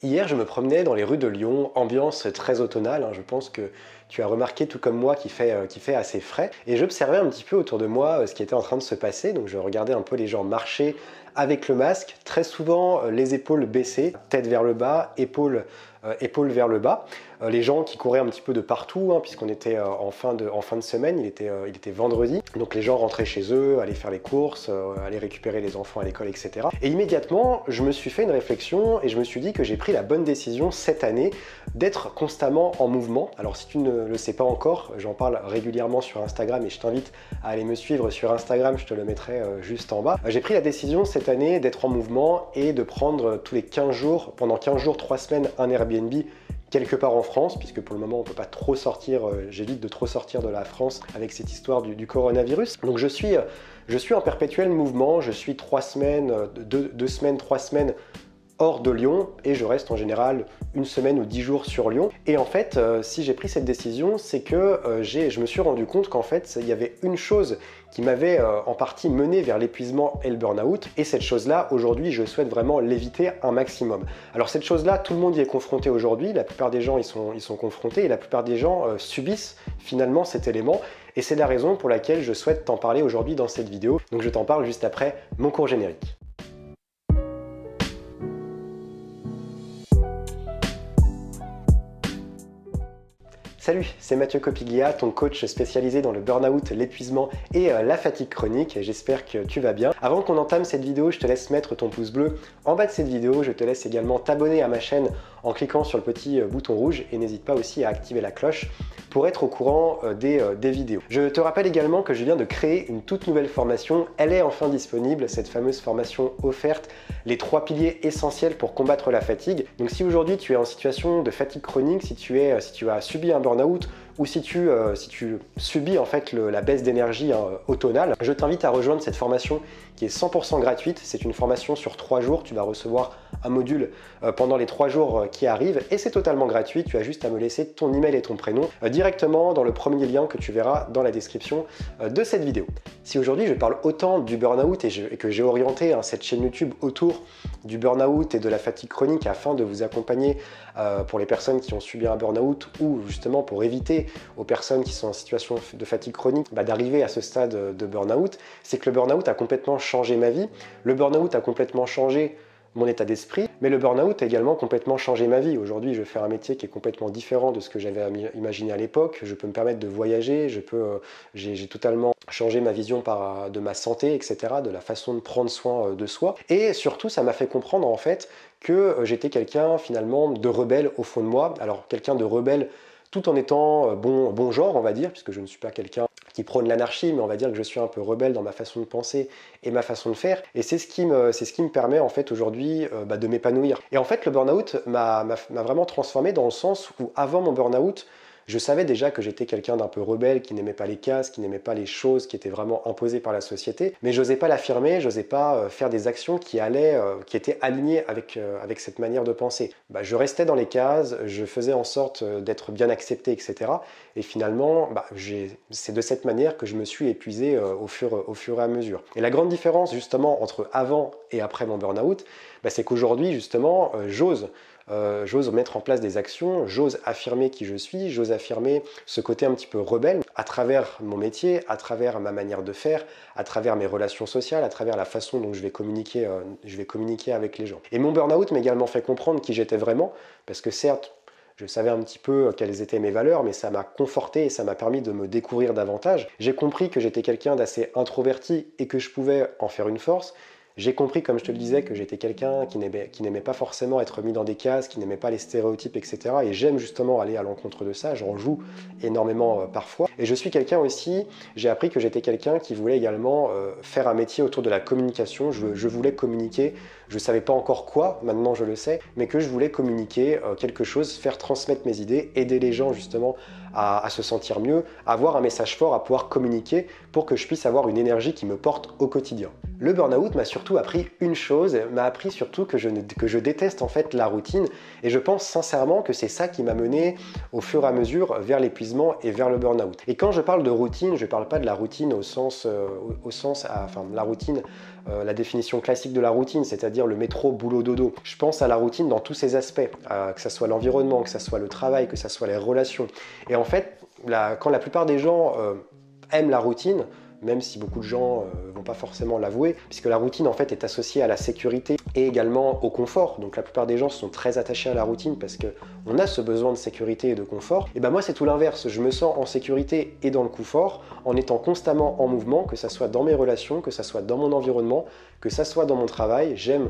Hier, je me promenais dans les rues de Lyon, ambiance très automnale, hein, je pense que tu as remarqué tout comme moi qu'il fait assez frais. Et j'observais un petit peu autour de moi ce qui était en train de se passer, donc je regardais un peu les gens marcher avec le masque, très souvent les épaules baissées, tête vers le bas, épaules vers le bas. Les gens qui couraient un petit peu de partout, hein, puisqu'on était en fin de semaine, il était vendredi, donc les gens rentraient chez eux, allaient faire les courses, allaient récupérer les enfants à l'école, etc. Et immédiatement, je me suis fait une réflexion et je me suis dit que j'ai pris la bonne décision cette année d'être constamment en mouvement. Alors si tu ne le sais pas encore, j'en parle régulièrement sur Instagram et je t'invite à aller me suivre sur Instagram, je te le mettrai juste en bas. J'ai pris la décision cette année d'être en mouvement et de prendre tous les 15 jours, pendant 15 jours, 3 semaines, un Airbnb quelque part en France, puisque pour le moment on ne peut pas trop sortir, j'évite de trop sortir de la France avec cette histoire du coronavirus. Donc je suis en perpétuel mouvement, je suis 3 semaines, 2 semaines, 3 semaines hors de Lyon et je reste en général une semaine ou 10 jours sur Lyon. Et en fait, si j'ai pris cette décision, c'est que je me suis rendu compte qu'en fait, il y avait une chose qui m'avait en partie mené vers l'épuisement et le burn-out. Et cette chose-là, aujourd'hui, je souhaite vraiment l'éviter un maximum. Alors cette chose-là, tout le monde y est confronté aujourd'hui. La plupart des gens y sont confrontés et la plupart des gens subissent finalement cet élément. Et c'est la raison pour laquelle je souhaite t'en parler aujourd'hui dans cette vidéo. Donc je t'en parle juste après mon cours générique. Salut, c'est Mathieu Copiglia, ton coach spécialisé dans le burn-out, l'épuisement et la fatigue chronique. J'espère que tu vas bien. Avant qu'on entame cette vidéo, je te laisse mettre ton pouce bleu en bas de cette vidéo. Je te laisse également t'abonner à ma chaîne en cliquant sur le petit bouton rouge et n'hésite pas aussi à activer la cloche pour être au courant des vidéos. Je te rappelle également que je viens de créer une toute nouvelle formation. Elle est enfin disponible, cette fameuse formation offerte, les 3 piliers essentiels pour combattre la fatigue. Donc si aujourd'hui tu es en situation de fatigue chronique, si tu as subi un burn-out ou si tu subis en fait la baisse d'énergie automnale, je t'invite à rejoindre cette formation qui est 100% gratuite. C'est une formation sur 3 jours. Tu vas recevoir un module pendant les 3 jours qui arrivent et c'est totalement gratuit. Tu as juste à me laisser ton email et ton prénom directement dans le premier lien que tu verras dans la description de cette vidéo. Si aujourd'hui je parle autant du burn-out et que j'ai orienté cette chaîne YouTube autour du burn-out et de la fatigue chronique afin de vous accompagner pour les personnes qui ont subi un burn-out ou justement pour éviter aux personnes qui sont en situation de fatigue chronique d'arriver à ce stade de burn-out, c'est que le burn-out a complètement changé ma vie. Le burn-out a complètement changé mon état d'esprit, mais le burn-out a également complètement changé ma vie. Aujourd'hui, je fais un métier qui est complètement différent de ce que j'avais imaginé à l'époque. Je peux me permettre de voyager, j'ai totalement changé ma vision de ma santé, etc., de la façon de prendre soin de soi. Et surtout, ça m'a fait comprendre en fait que j'étais quelqu'un finalement de rebelle au fond de moi. Alors, quelqu'un de rebelle tout en étant bon genre, on va dire, puisque je ne suis pas quelqu'un qui prône l'anarchie, mais on va dire que je suis un peu rebelle dans ma façon de penser et ma façon de faire. Et c'est ce qui me permet en fait aujourd'hui de m'épanouir. Et en fait, le burn-out m'a vraiment transformé dans le sens où avant mon burn-out, je savais déjà que j'étais quelqu'un d'un peu rebelle, qui n'aimait pas les cases, qui n'aimait pas les choses qui étaient vraiment imposées par la société, mais j'osais pas l'affirmer, j'osais pas faire des actions qui étaient alignées avec cette manière de penser. Je restais dans les cases, je faisais en sorte d'être bien accepté, etc. Et finalement, c'est de cette manière que je me suis épuisé au fur et à mesure. Et la grande différence justement entre avant et après mon burn-out, c'est qu'aujourd'hui justement, j'ose mettre en place des actions, j'ose affirmer qui je suis, j'ose affirmer ce côté un petit peu rebelle à travers mon métier, à travers ma manière de faire, à travers mes relations sociales, à travers la façon dont je vais communiquer avec les gens. Et mon burn-out m'a également fait comprendre qui j'étais vraiment, parce que certes, je savais un petit peu quelles étaient mes valeurs, mais ça m'a conforté et ça m'a permis de me découvrir davantage. J'ai compris que j'étais quelqu'un d'assez introverti et que je pouvais en faire une force. J'ai compris, comme je te le disais, que j'étais quelqu'un qui n'aimait pas forcément être mis dans des cases, qui n'aimait pas les stéréotypes, etc. Et j'aime justement aller à l'encontre de ça, j'en joue énormément parfois. Et je suis quelqu'un aussi, j'ai appris que j'étais quelqu'un qui voulait également faire un métier autour de la communication. Je voulais communiquer, je ne savais pas encore quoi, maintenant je le sais, mais que je voulais communiquer quelque chose, faire transmettre mes idées, aider les gens justement à se sentir mieux, avoir un message fort, à pouvoir communiquer pour que je puisse avoir une énergie qui me porte au quotidien. Le burn-out m'a surtout appris une chose, m'a appris surtout que je déteste en fait la routine et je pense sincèrement que c'est ça qui m'a mené au fur et à mesure vers l'épuisement et vers le burn-out. Et quand je parle de routine, je ne parle pas de la routine la routine la définition classique de la routine, c'est-à-dire le métro, boulot, dodo. Je pense à la routine dans tous ses aspects, que ce soit l'environnement, que ce soit le travail, que ce soit les relations. Et en fait, quand la plupart des gens aiment la routine, même si beaucoup de gens ne vont pas forcément l'avouer, puisque la routine en fait est associée à la sécurité et également au confort. Donc la plupart des gens sont très attachés à la routine parce qu'on a ce besoin de sécurité et de confort. Et ben moi c'est tout l'inverse, je me sens en sécurité et dans le confort en étant constamment en mouvement, que ça soit dans mes relations, que ça soit dans mon environnement, que ça soit dans mon travail. J'aime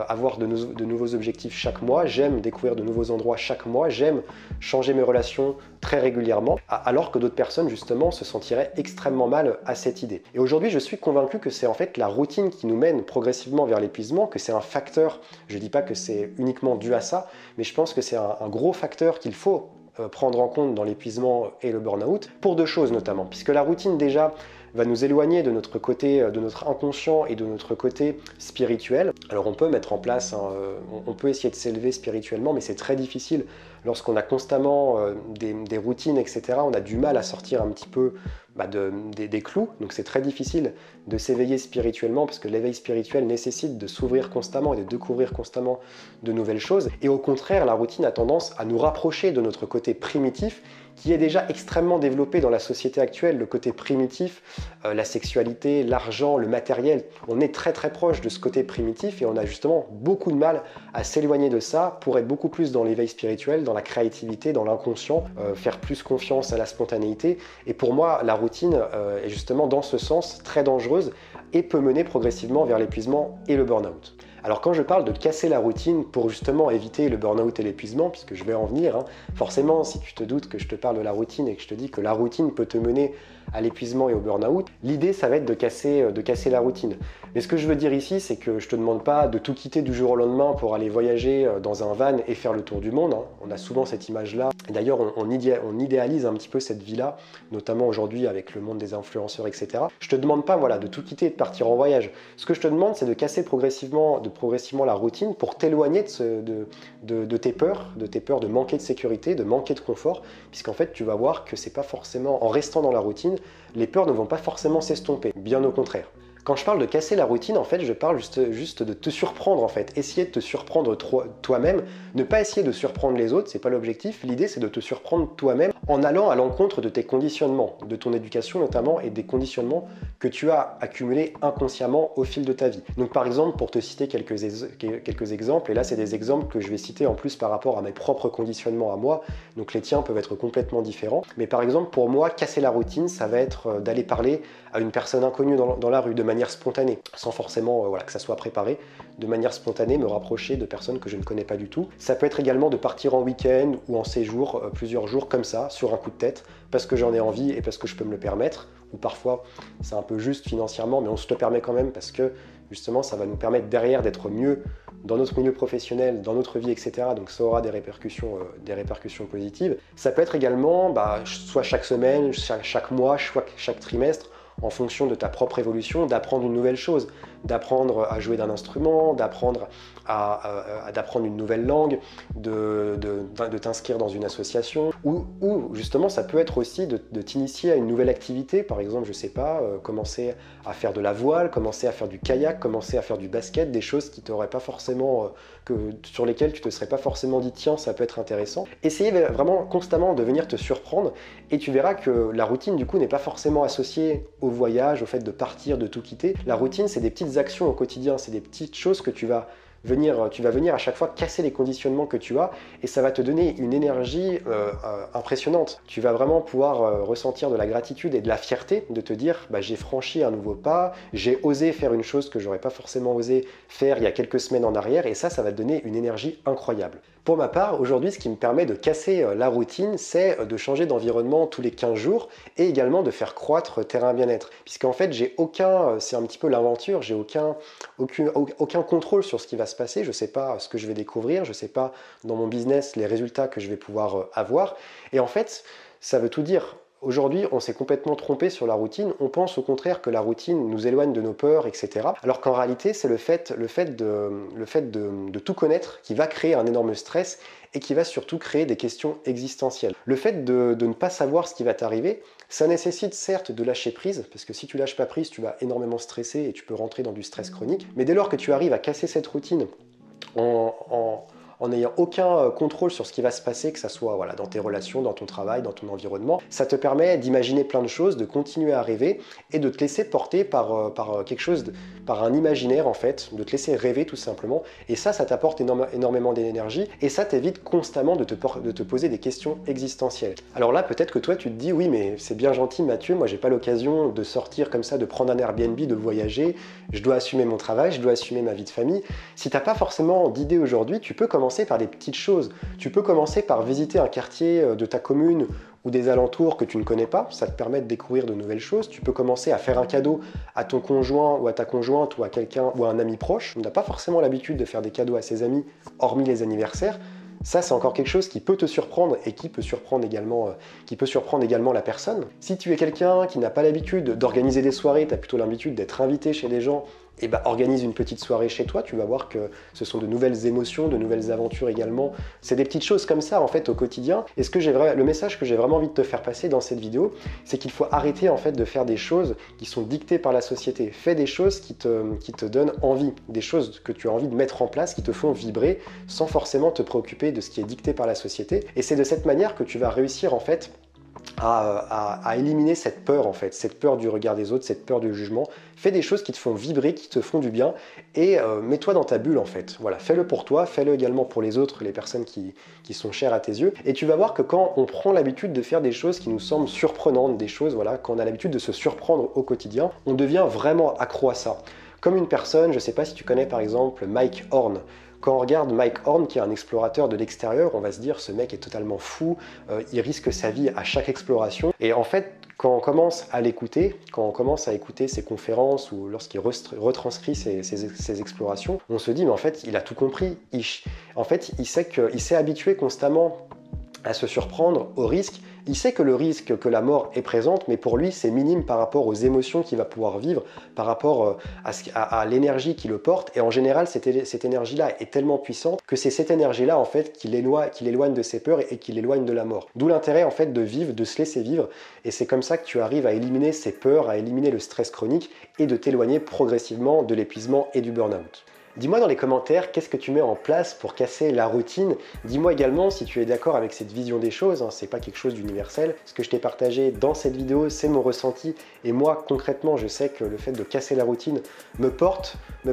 avoir de nouveaux objectifs chaque mois, j'aime découvrir de nouveaux endroits chaque mois, j'aime changer mes relations très régulièrement, alors que d'autres personnes justement se sentiraient extrêmement mal à cette idée. Et aujourd'hui je suis convaincu que c'est en fait la routine qui nous mène progressivement vers l'épuisement, que c'est un facteur, je ne dis pas que c'est uniquement dû à ça, mais je pense que c'est un gros facteur qu'il faut prendre en compte dans l'épuisement et le burn-out, pour deux choses notamment, puisque la routine déjà va nous éloigner de notre côté, de notre inconscient et de notre côté spirituel. Alors on peut mettre en place, on peut essayer de s'élever spirituellement, mais c'est très difficile lorsqu'on a constamment des routines, etc. On a du mal à sortir un petit peu des clous, donc c'est très difficile de s'éveiller spirituellement parce que l'éveil spirituel nécessite de s'ouvrir constamment et de découvrir constamment de nouvelles choses. Et au contraire, la routine a tendance à nous rapprocher de notre côté primitif qui est déjà extrêmement développé dans la société actuelle, le côté primitif, la sexualité, l'argent, le matériel. On est très très proche de ce côté primitif et on a justement beaucoup de mal à s'éloigner de ça pour être beaucoup plus dans l'éveil spirituel, dans la créativité, dans l'inconscient, faire plus confiance à la spontanéité. Et pour moi, la routine est justement dans ce sens très dangereuse et peut mener progressivement vers l'épuisement et le burn-out. Alors quand je parle de casser la routine pour justement éviter le burn-out et l'épuisement, puisque je vais en venir, forcément si tu te doutes que je te parle de la routine et que je te dis que la routine peut te mener à l'épuisement et au burn-out, l'idée ça va être de casser la routine. Mais ce que je veux dire ici, c'est que je te demande pas de tout quitter du jour au lendemain pour aller voyager dans un van et faire le tour du monde. On a souvent cette image-là. D'ailleurs, on idéalise un petit peu cette vie-là, notamment aujourd'hui avec le monde des influenceurs, etc. Je te demande pas de tout quitter et de partir en voyage. Ce que je te demande, c'est de casser progressivement la routine pour t'éloigner de tes peurs de manquer de sécurité, de manquer de confort, puisqu'en fait, tu vas voir que c'est pas forcément, en restant dans la routine, les peurs ne vont pas forcément s'estomper, bien au contraire. Quand je parle de casser la routine, en fait, je parle juste de te surprendre, en fait. Essayer de te surprendre toi-même, ne pas essayer de surprendre les autres, c'est pas l'objectif. L'idée, c'est de te surprendre toi-même en allant à l'encontre de tes conditionnements, de ton éducation notamment, et des conditionnements que tu as accumulés inconsciemment au fil de ta vie. Donc, par exemple, pour te citer quelques exemples, et là, c'est des exemples que je vais citer en plus par rapport à mes propres conditionnements à moi, donc les tiens peuvent être complètement différents. Mais par exemple, pour moi, casser la routine, ça va être d'aller parler à une personne inconnue dans la rue, de manière spontanée, sans forcément que ça soit préparé, de manière spontanée, me rapprocher de personnes que je ne connais pas du tout. Ça peut être également de partir en week-end ou en séjour, plusieurs jours comme ça, sur un coup de tête, parce que j'en ai envie et parce que je peux me le permettre, ou parfois c'est un peu juste financièrement, mais on se le permet quand même parce que justement ça va nous permettre derrière d'être mieux dans notre milieu professionnel, dans notre vie, etc. Donc ça aura des répercussions positives. Ça peut être également soit chaque semaine, chaque mois, chaque trimestre, en fonction de ta propre évolution, d'apprendre une nouvelle chose, d'apprendre à jouer d'un instrument, d'apprendre une nouvelle langue, de t'inscrire dans une association, ou justement ça peut être aussi de t'initier à une nouvelle activité, par exemple, je sais pas, commencer à faire de la voile, commencer à faire du kayak, commencer à faire du basket, des choses qui t'auraient pas forcément, sur lesquelles tu te serais pas forcément dit tiens ça peut être intéressant. Essayez vraiment constamment de venir te surprendre et tu verras que la routine du coup n'est pas forcément associée au voyage, au fait de partir, de tout quitter. La routine c'est des petites actions au quotidien, c'est des petites choses que tu vas venir à chaque fois casser les conditionnements que tu as et ça va te donner une énergie impressionnante. Tu vas vraiment pouvoir ressentir de la gratitude et de la fierté de te dire j'ai franchi un nouveau pas, j'ai osé faire une chose que j'aurais pas forcément osé faire il y a quelques semaines en arrière et ça va te donner une énergie incroyable. Pour ma part, aujourd'hui, ce qui me permet de casser la routine, c'est de changer d'environnement tous les 15 jours et également de faire croître terrain bien-être. Puisqu'en fait, c'est un petit peu l'aventure, j'ai aucun contrôle sur ce qui va se passer, je ne sais pas ce que je vais découvrir, je ne sais pas dans mon business les résultats que je vais pouvoir avoir. Et en fait, ça veut tout dire. Aujourd'hui, on s'est complètement trompé sur la routine. On pense au contraire que la routine nous éloigne de nos peurs, etc. Alors qu'en réalité, c'est le fait de tout connaître qui va créer un énorme stress et qui va surtout créer des questions existentielles. Le fait de ne pas savoir ce qui va t'arriver, ça nécessite certes de lâcher prise, parce que si tu lâches pas prise, tu vas énormément stresser et tu peux rentrer dans du stress chronique. Mais dès lors que tu arrives à casser cette routine en n'ayant aucun contrôle sur ce qui va se passer, que ça soit voilà, dans tes relations, dans ton travail, dans ton environnement, ça te permet d'imaginer plein de choses, de continuer à rêver et de te laisser porter par quelque chose, par un imaginaire en fait, de te laisser rêver tout simplement. Et ça t'apporte énormément d'énergie et ça t'évite constamment de te poser des questions existentielles. Alors là, peut-être que toi tu te dis, oui mais c'est bien gentil Mathieu, moi j'ai pas l'occasion de sortir comme ça, de prendre un Airbnb, de voyager, je dois assumer mon travail, je dois assumer ma vie de famille. Si t'as pas forcément d'idée aujourd'hui, tu peux commencer par des petites choses. Tu peux commencer par visiter un quartier de ta commune ou des alentours que tu ne connais pas, ça te permet de découvrir de nouvelles choses. Tu peux commencer à faire un cadeau à ton conjoint ou à ta conjointe ou à quelqu'un ou à un ami proche. On n'a pas forcément l'habitude de faire des cadeaux à ses amis, hormis les anniversaires. Ça, c'est encore quelque chose qui peut te surprendre et qui peut surprendre également la personne. Si tu es quelqu'un qui n'a pas l'habitude d'organiser des soirées, tu as plutôt l'habitude d'être invité chez des gens, et bah, organise une petite soirée chez toi, tu vas voir que ce sont de nouvelles émotions, de nouvelles aventures également. C'est des petites choses comme ça en fait au quotidien. Et le message que j'ai vraiment envie de te faire passer dans cette vidéo, c'est qu'il faut arrêter en fait de faire des choses qui sont dictées par la société. Fais des choses qui te donnent envie, des choses que tu as envie de mettre en place, qui te font vibrer sans forcément te préoccuper de ce qui est dicté par la société. Et c'est de cette manière que tu vas réussir en fait à éliminer cette peur en fait, cette peur du regard des autres, cette peur du jugement. Fais des choses qui te font vibrer, qui te font du bien et mets-toi dans ta bulle en fait. Voilà, fais-le pour toi, fais-le également pour les autres, les personnes qui sont chères à tes yeux. Et tu vas voir que quand on prend l'habitude de faire des choses qui nous semblent surprenantes, des choses, voilà, quand on a l'habitude de se surprendre au quotidien, on devient vraiment accro à ça. Comme une personne, je ne sais pas si tu connais par exemple Mike Horn. Quand on regarde Mike Horn, qui est un explorateur de l'extérieur, on va se dire ce mec est totalement fou, il risque sa vie à chaque exploration. Et en fait, quand on commence à l'écouter, quand on commence à écouter ses conférences ou lorsqu'il retranscrit ses explorations, on se dit mais en fait il a tout compris. En fait, il s'est habitué constamment à se surprendre au risque. Il sait que le risque, que la mort est présente, mais pour lui, c'est minime par rapport aux émotions qu'il va pouvoir vivre, par rapport à l'énergie qui le porte. Et en général, cette énergie-là est tellement puissante que c'est cette énergie-là, en fait, qui l'éloigne de ses peurs et qui l'éloigne de la mort. D'où l'intérêt, en fait, de vivre, de se laisser vivre. Et c'est comme ça que tu arrives à éliminer ces peurs, à éliminer le stress chronique et de t'éloigner progressivement de l'épuisement et du burn-out. Dis-moi dans les commentaires qu'est-ce que tu mets en place pour casser la routine. Dis-moi également si tu es d'accord avec cette vision des choses, c'est pas quelque chose d'universel. Ce que je t'ai partagé dans cette vidéo, c'est mon ressenti. Et moi, concrètement, je sais que le fait de casser la routine me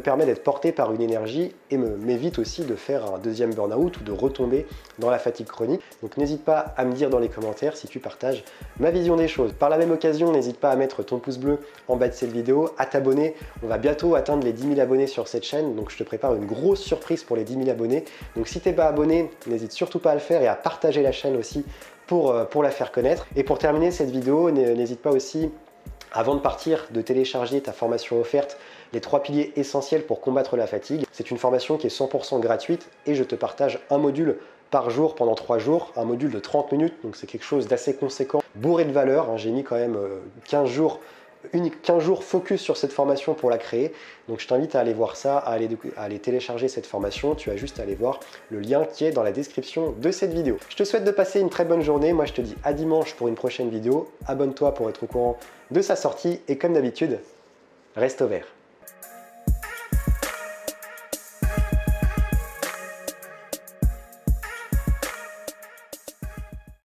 permet d'être porté par une énergie et m'évite aussi de faire un deuxième burn-out ou de retomber dans la fatigue chronique. Donc n'hésite pas à me dire dans les commentaires si tu partages ma vision des choses. Par la même occasion, n'hésite pas à mettre ton pouce bleu en bas de cette vidéo, à t'abonner. On va bientôt atteindre les 10 000 abonnés sur cette chaîne, donc je te prépare une grosse surprise pour les 10 000 abonnés. Donc si tu n'es pas abonné, n'hésite surtout pas à le faire et à partager la chaîne aussi pour la faire connaître. Et pour terminer cette vidéo, n'hésite pas aussi, avant de partir, de télécharger ta formation offerte, les 3 piliers essentiels pour combattre la fatigue. C'est une formation qui est 100% gratuite et je te partage un module par jour pendant 3 jours, un module de 30 minutes, donc c'est quelque chose d'assez conséquent, bourré de valeur. J'ai mis quand même 15 jours focus sur cette formation pour la créer. Donc je t'invite à aller voir ça, à aller télécharger cette formation. Tu as juste à aller voir le lien qui est dans la description de cette vidéo. Je te souhaite de passer une très bonne journée. Moi je te dis à dimanche pour une prochaine vidéo. Abonne-toi pour être au courant de sa sortie et comme d'habitude, reste au vert.